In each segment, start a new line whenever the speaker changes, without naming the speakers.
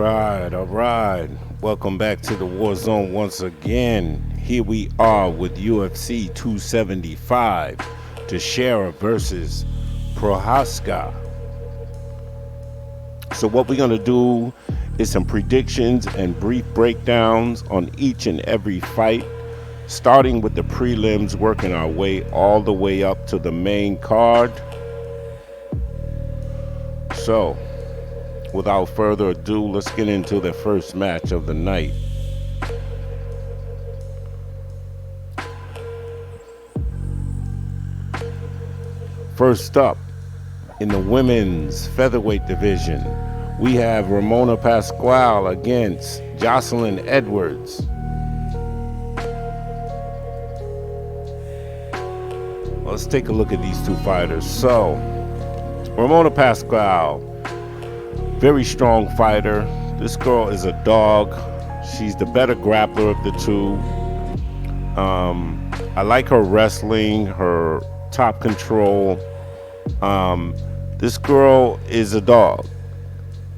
All right. Welcome back to the War Zone once again. Here we are with UFC 275, Teixeira versus Prochazka. So what we're going to do is some predictions and brief breakdowns on each and every fight, starting with the prelims, working our way all the way up to the main card. So, without further ado, let's get into the first match of the night. First up, in the women's featherweight division, we have Ramona Pascual against Joselyne Edwards. Let's take a look at these two fighters. So, Ramona Pascual, very strong fighter. This girl is a dog. She's the better grappler of the two. I like her wrestling, her top control. This girl is a dog,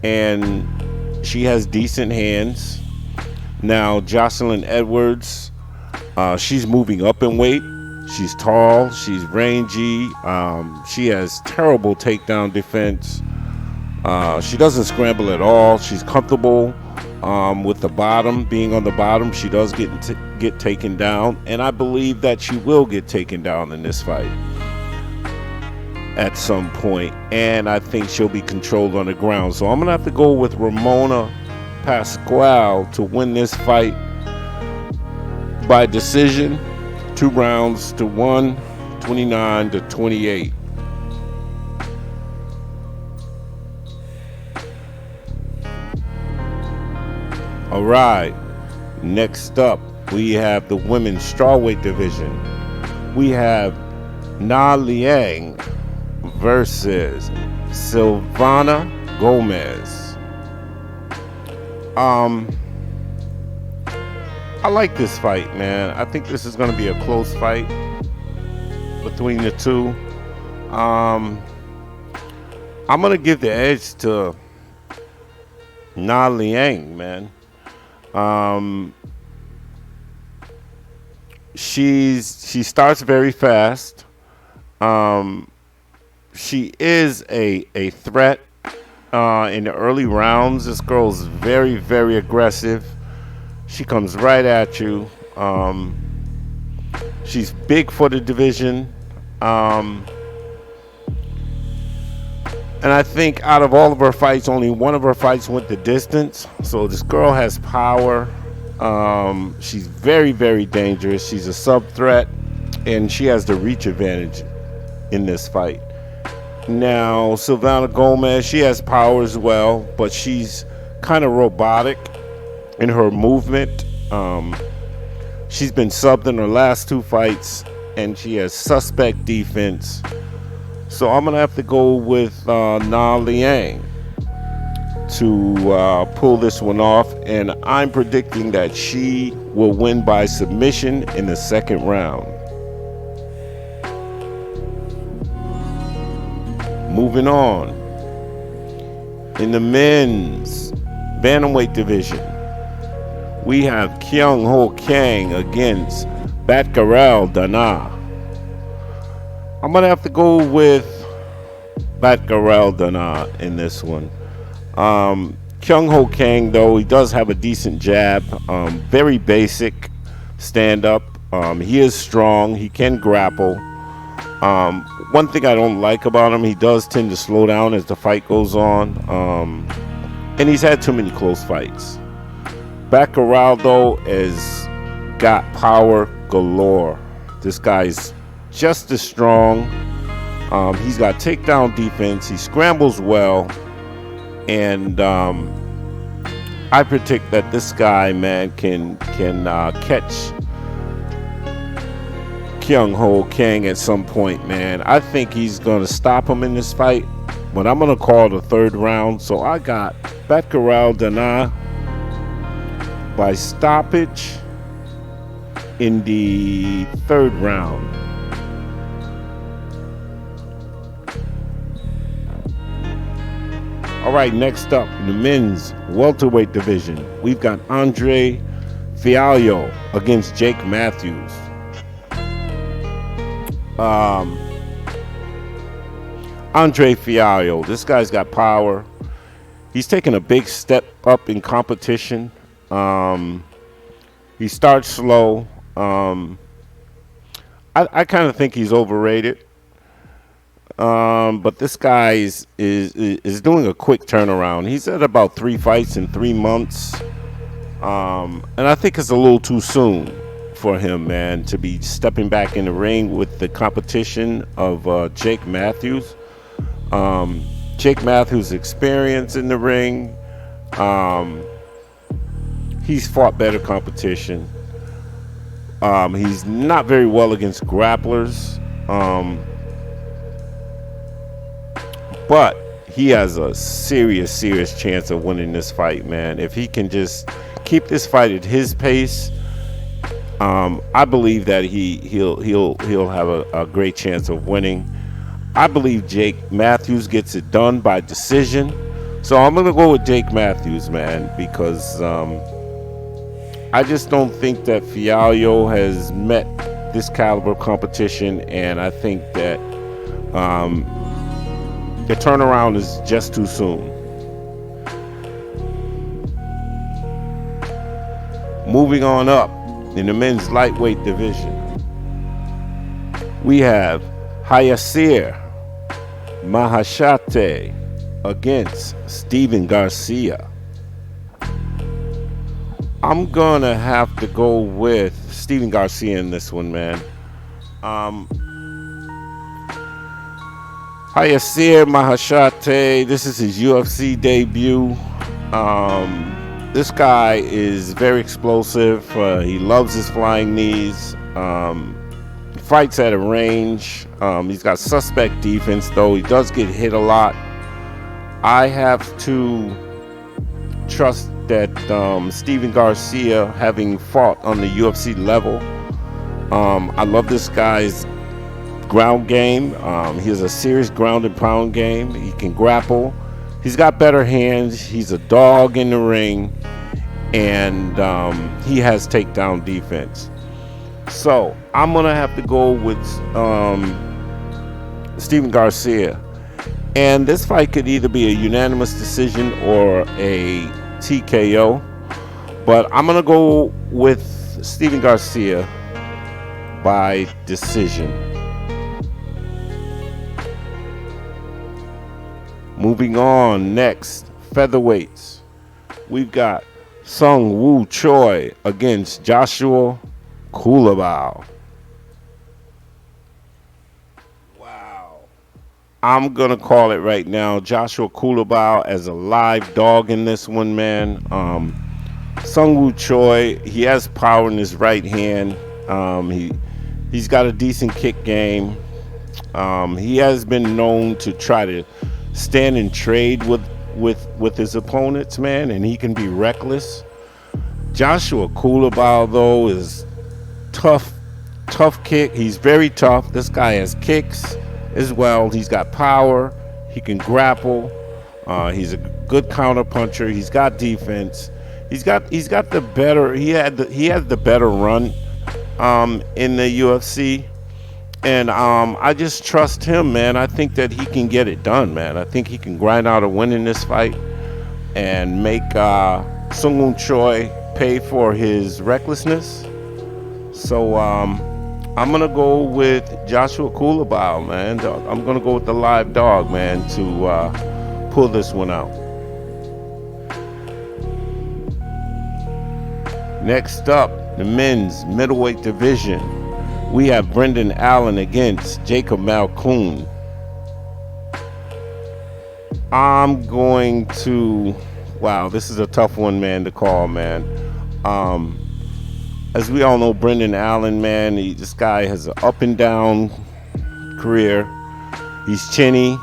and she has decent hands. Now, Joselyne Edwards, she's moving up in weight. She's tall, she's rangy. She has terrible takedown defense. She doesn't scramble at all. She's comfortable with the bottom, being on the bottom. She does get taken down, and I believe that she will get taken down in this fight at some point, and I think she'll be controlled on the ground. So I'm going to have to go with Ramona Pascual to win this fight by decision, 2 rounds to 1, 29-28. All right, next up, we have the women's strawweight division. We have Liang versus Silvana Gomez. I like this fight, man. I think this is going to be a close fight between the two. I'm going to give the edge to Liang, man. She starts very fast. She is a threat in the early rounds. This girl's very, very aggressive. She comes right at you. She's big for the division. And I think out of all of her fights, only one of her fights went the distance. So this girl has power. She's very, very dangerous. She's a sub threat, and she has the reach advantage in this fight. Now, Silvana Gomez, she has power as well, but she's kind of robotic in her movement. She's been subbed in her last 2 fights, and she has suspect defense. So I'm going to have to go with Liang to pull this one off, and I'm predicting that she will win by submission in the second round. Moving on, in the men's bantamweight division, we have Kang against Batgerel Danaa. I'm going to have to go with Batgerel Danaa in this one. Kang, though, he does have a decent jab. Very basic stand-up. He is strong. He can grapple. One thing I don't like about him, he does tend to slow down as the fight goes on. And he's had too many close fights. Batgerel, though, has got power galore. This guy's just as strong. He's got takedown defense. He scrambles well. And I predict that this guy, man, can catch Kang at some point, man. I think he's going to stop him in this fight, but I'm going to call the third round. So I got Batgerel Danaa by stoppage in the third round. All All right, next up, in the men's welterweight division, we've got Fialho against Jake Matthews. Fialho, this guy's got power. He's taken a big step up in competition. He starts slow. I kind of think he's overrated. But this guy is doing a quick turnaround. He's at about 3 fights in 3 months. And I think it's a little too soon for him, man, to be stepping back in the ring with the competition of Jake Matthews. Jake Matthews' experience in the ring. He's fought better competition. He's not very well against grapplers. But he has a serious chance of winning this fight, man. If he can just keep this fight at his pace, I believe that he'll have a great chance of winning. I believe Jake Matthews gets it done by decision. So I'm gonna go with Jake Matthews, man, because I just don't think that Fialho has met this caliber competition, and I think that the turnaround is just too soon. Moving on up in the men's lightweight division, we have Hayisaer Maheshate against Steven Garcia. I'm gonna have to go with Steven Garcia in this one, man. Hayisaer Maheshate, this is his UFC debut. This guy is very explosive. He loves his flying knees. Fights at a range. He's got suspect defense, though. He does get hit a lot. I have to trust that Steven Garcia, having fought on the UFC level, I love this guy's ground game. He has a serious ground and pound game. He can grapple. He's got better hands. He's a dog in the ring, and he has takedown defense. So I'm gonna have to go with Steven Garcia, and this fight could either be a unanimous decision or a TKO, but I'm gonna go with Steven Garcia by decision. Moving on, next, featherweights. We've got Seung Choi against Joshua Culibao. Wow. I'm going to call it right now. Joshua Culibao as a live dog in this one, man. Seung Choi, he has power in his right hand. He's got a decent kick game. He has been known to try to stand and trade with his opponents, man, and he can be reckless. Joshua Culibao, though, is tough kick. He's very tough. This guy has kicks as well. He's got power. He can grapple. He's a good counter puncher. He's got defense. He's got the better. He had the better run in the UFC. And I just trust him, man. I think that he can get it done, man. I think he can grind out a win in this fight and make Seung Choi pay for his recklessness. So I'm going to go with Joshua Culibao, man. I'm going to go with the live dog, man, to pull this one out. Next up, the men's middleweight division. We have Brendan Allen against Jacob Malkoun. I'm going to... Wow, this is a tough one, man, to call, man. As we all know, Brendan Allen, man, this guy has an up and down career. He's chinny.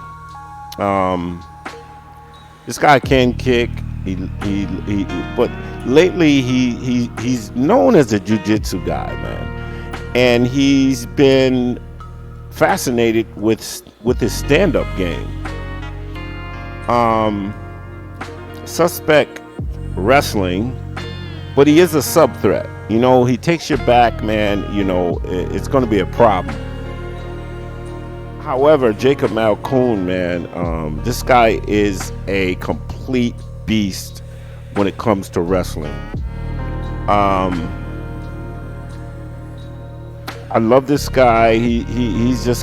This guy can kick. But lately he's known as a jiu-jitsu guy, man. And he's been fascinated with his stand-up game. suspect wrestling, but he is a sub threat. You know, he takes your back, man. You know, it's going to be a problem. However, Jacob Malkoun, man, this guy is a complete beast when it comes to wrestling. I love this guy. He's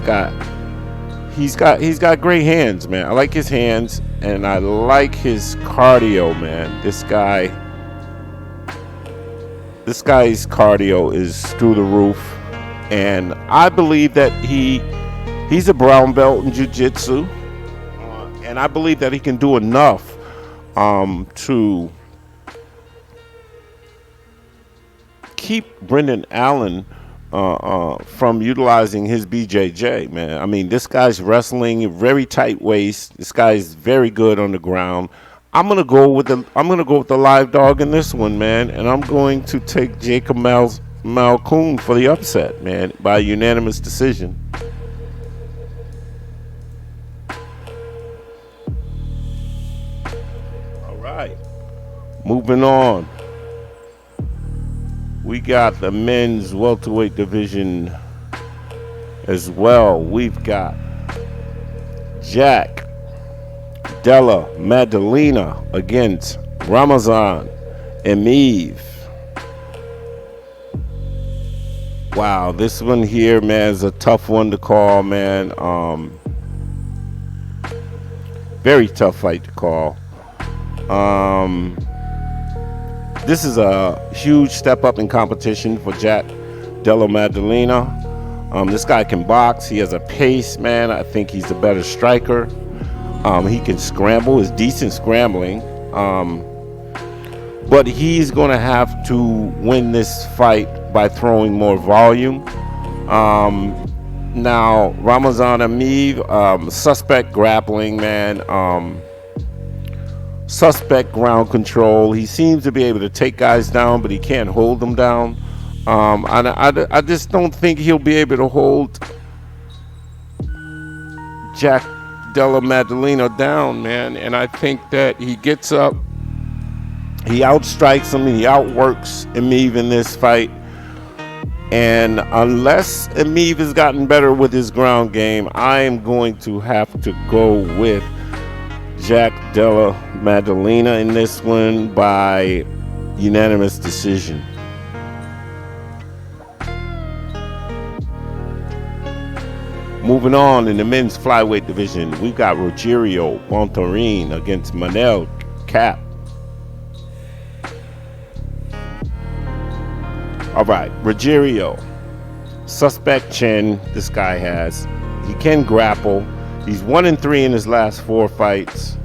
got great hands, man. I like his hands, and I like his cardio, man. This guy's cardio is through the roof, and I believe that he's a brown belt in jiu-jitsu, and I believe that he can do enough to keep Brendan Allen from utilizing his BJJ, man. I mean, this guy's wrestling very tight waist. This guy's very good on the ground. I'm gonna go with the live dog in this one, man, and I'm going to take Jacob Malkoun for the upset, man, by unanimous decision. All right, moving on. We got the men's welterweight division as well. We've got Della, Maddalena against Ramazan, Emeev. Wow, this one here, man, is a tough one to call, man. Very tough fight to call. This is a huge step up in competition for Della Maddalena. This guy can box. He has a pace, man. I think he's a better striker. He can scramble. Is decent scrambling. But he's going to have to win this fight by throwing more volume. Now, Ramazan Emeev, suspect grappling, man. Suspect ground control. He seems to be able to take guys down, but he can't hold them down. I just don't think he'll be able to hold Della Maddalena down, man. And I think that he gets up, he outstrikes him, he outworks Emeev in this fight. And unless Emeev has gotten better with his ground game, I am going to have to go with Della Maddalena in this one by unanimous decision. Moving on in the men's flyweight division, we've got Rogério Bontorin against Manel Cap. All right, Rogério, suspect chin. This guy has. He can grapple. He's 1-3 in his last 4 fights.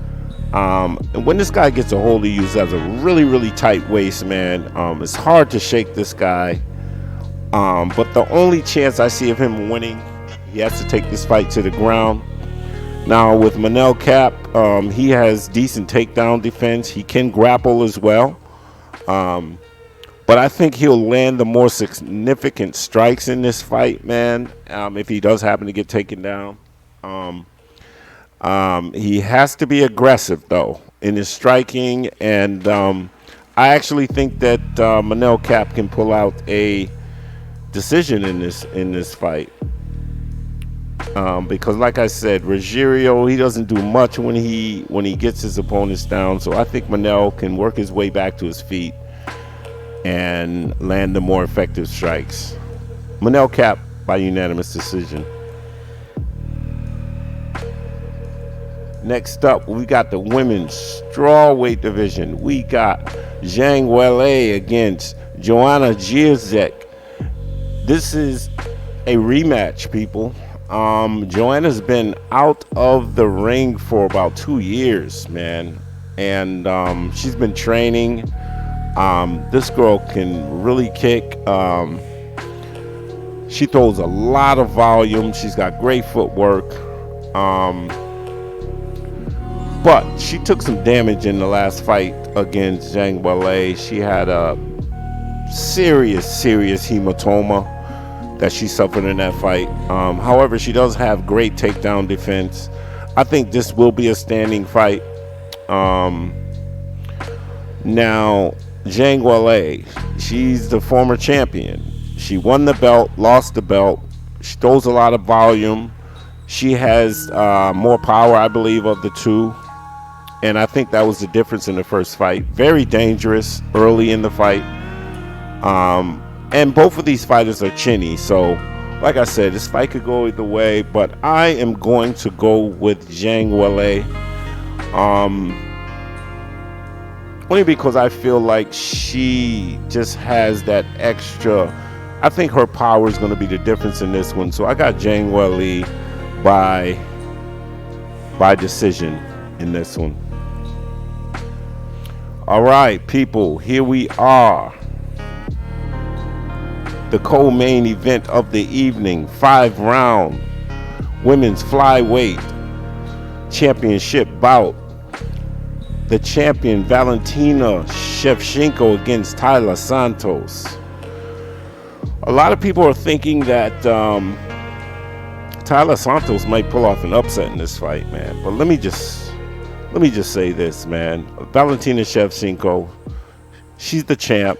And when this guy gets a hold of you, he has a really, really tight waist, man. It's hard to shake this guy. But the only chance I see of him winning, he has to take this fight to the ground. Now, with Manel Cap, he has decent takedown defense. He can grapple as well. But I think he'll land the more significant strikes in this fight, man, if he does happen to get taken down. He has to be aggressive, though, in his striking, and I actually think that Manel Cap can pull out a decision in this fight. Because, like I said, Rogério, he doesn't do much when he gets his opponents down, so I think Manel can work his way back to his feet and land the more effective strikes. Manel Cap by unanimous decision. Next up, we got the women's strawweight division. We got Zhang Weili against Joanna Jędrzejczyk. This is a rematch, people. Joanna's been out of the ring for about 2 years, man, and she's been training. This girl can really kick. She throws a lot of volume. She's got great footwork. But she took some damage in the last fight against Zhang Weili. She had a serious hematoma that she suffered in that fight. However, she does have great takedown defense. I think this will be a standing fight. Now, Zhang Weili, she's the former champion. She won the belt, lost the belt. She throws a lot of volume. She has more power, I believe, of the two. And I think that was the difference in the first fight. Very dangerous early in the fight. And both of these fighters are chinny. So, like I said, this fight could go either way. But I am going to go with Zhang Weili. Only because I feel like she just has that extra. I think her power is going to be the difference in this one. So I got Zhang Weili by decision in this one. All right, people, here we are. The co-main event of the evening, 5-round women's flyweight championship bout. The champion Valentina Shevchenko against Taila Santos. A lot of people are thinking that Taila Santos might pull off an upset in this fight, man. But let me just say this, man. Valentina Shevchenko, she's the champ.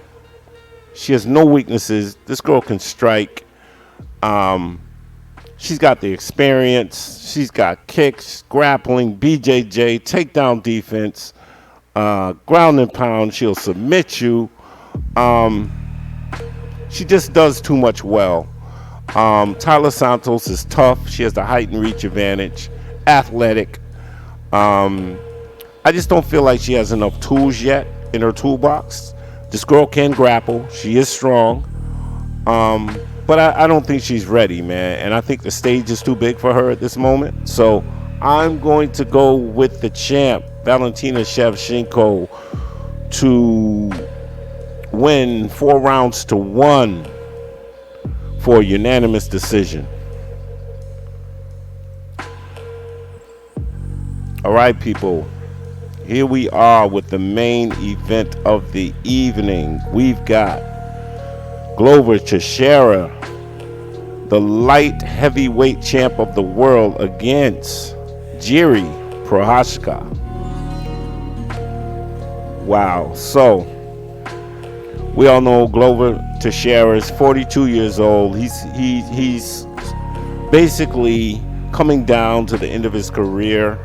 She has no weaknesses. This girl can strike. She's got the experience. She's got kicks, grappling, BJJ, takedown defense, ground and pound. She'll submit you. She just does too much well. Taila Santos is tough. She has the height and reach advantage. Athletic. I just don't feel like she has enough tools yet in her toolbox. This girl can grapple. She is strong. But I don't think she's ready, man. And I think the stage is too big for her at this moment. So I'm going to go with the champ, Valentina Shevchenko, to win 4 rounds to 1 for a unanimous decision. All right, people. Here we are with the main event of the evening. We've got Glover Teixeira, the light heavyweight champ of the world, against Jiri Prochazka. Wow. So we all know Glover Teixeira is 42 years old. He's basically coming down to the end of his career.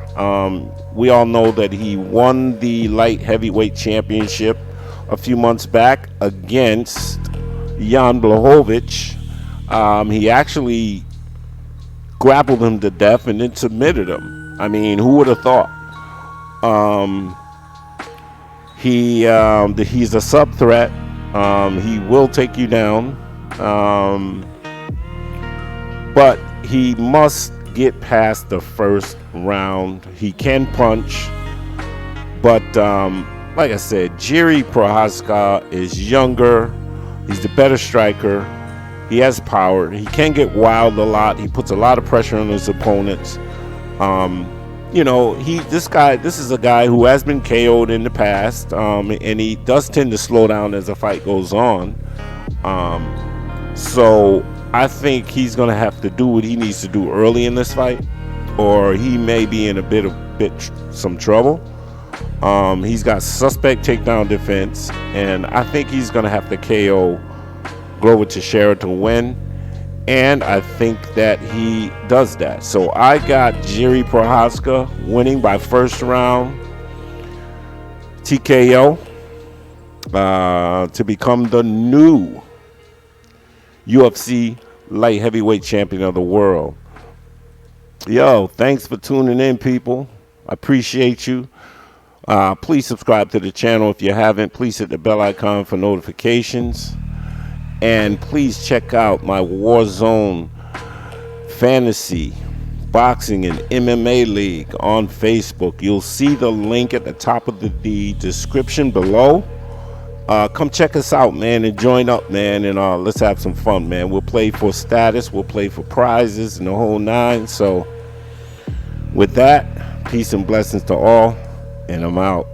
We all know that he won the light heavyweight championship a few months back against Jan Blachowicz. He actually grappled him to death and then submitted him. I mean, who would have thought? He's a sub threat. He will take you down, but he must get past the first round. He can punch, but like I said, Jiri Prochazka is younger. He's the better striker. He has power. He can get wild a lot. He puts a lot of pressure on his opponents. This is a guy who has been KO'd in the past, and he does tend to slow down as the fight goes on. So I think he's going to have to do what he needs to do early in this fight, or he may be in some trouble. He's got suspect takedown defense, and I think he's going to have to KO Glover Teixeira to win, and I think that he does that. So I got Jiri Prochazka winning by first round TKO to become the new UFC light heavyweight champion of the world. Yo, thanks for tuning in, people. I appreciate you. Please subscribe to the channel if you haven't. Please hit the bell icon for notifications. And please check out my Warzone Fantasy Boxing and MMA League on Facebook. You'll see the link at the top of the description below. Come check us out, man, and join up, man, and let's have some fun, man. We'll play for status, we'll play for prizes and the whole nine. So with that, peace and blessings to all, and I'm out.